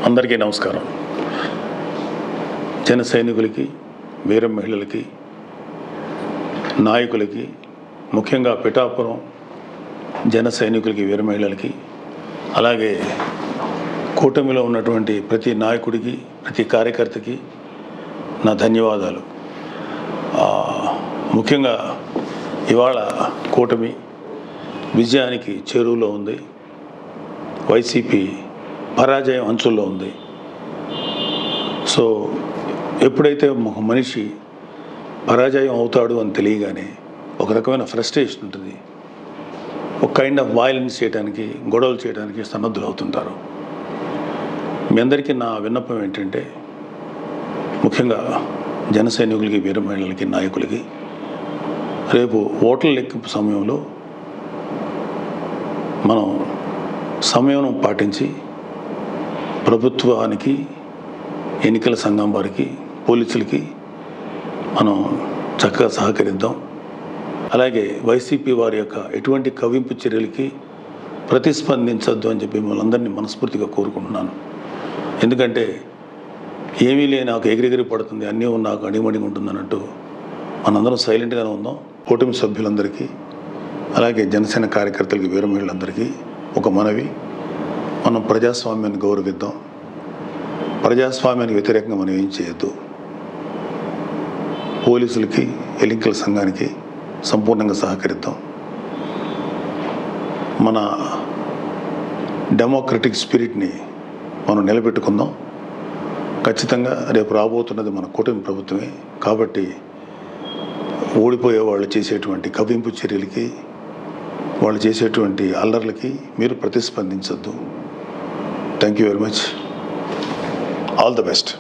అందరికీ నమస్కారం. జన సైనికులకి, వీర మహిళలకి, నాయకులకి, ముఖ్యంగా పిఠాపురం జన సైనికులకి, వీర మహిళలకి, అలాగే కూటమిలో ఉన్నటువంటి ప్రతి నాయకుడికి, ప్రతి కార్యకర్తకి నా ధన్యవాదాలు. ముఖ్యంగా ఇవాళ కూటమి విజయానికి చేరువలో ఉంది. వైసీపీ పరాజయం అంచుల్లో ఉంది. సో ఎప్పుడైతే ఒక మనిషి పరాజయం అవుతాడు అని తెలియగానే ఒక రకమైన ఫ్రస్ట్రేషన్ ఉంటుంది. ఒక కైండ్ ఆఫ్ వయలెన్స్ చేయడానికి, గొడవలు చేయడానికి సన్నద్ధులు అవుతుంటారు. మీ అందరికీ నా విన్నపం ఏంటంటే, ముఖ్యంగా జన సైనికులకి, వీర మహిళలకి, నాయకులకి రేపు ఓట్ల లెక్కింపు సమయంలో మనం సమయం పాటించి ప్రభుత్వానికి, ఎన్నికల సంఘం వారికి, పోలీసులకి మనం చక్కగా సహకరిద్దాం. అలాగే వైసీపీ వారి యొక్క ఎటువంటి కవ్వింపు చర్యలకి ప్రతిస్పందించద్దు అని చెప్పి మిమ్మల్ని అందరినీ మనస్ఫూర్తిగా కోరుకుంటున్నాను. ఎందుకంటే ఏమీ లేని నాకు ఎగిరెగిరి పడుతుంది, అన్నీ నాకు అడిమడిగా ఉంటుంది అన్నట్టు మనందరం సైలెంట్గానే ఉందాం. కూటమి సభ్యులందరికీ, అలాగే జనసేన కార్యకర్తలకి, వీర మహిళలందరికీ ఒక మనవి: మనం ప్రజాస్వామ్యాన్ని గౌరవిద్దాం. ప్రజాస్వామ్యానికి వ్యతిరేకంగా మనం ఏం చేయొద్దు. పోలీసులకి, ఎన్నికల సంఘానికి సంపూర్ణంగా సహకరిద్దాం. మన డెమోక్రటిక్ స్పిరిట్ని మనం నిలబెట్టుకుందాం. ఖచ్చితంగా రేపు రాబోతున్నది మన కూటమి ప్రభుత్వమే. కాబట్టి ఓడిపోయే వాళ్ళు చేసేటువంటి కవ్వింపు చర్యలకి, వాళ్ళు చేసేటువంటి అల్లర్లకి మీరు ప్రతిస్పందించద్దు. Thank you very much. All the best.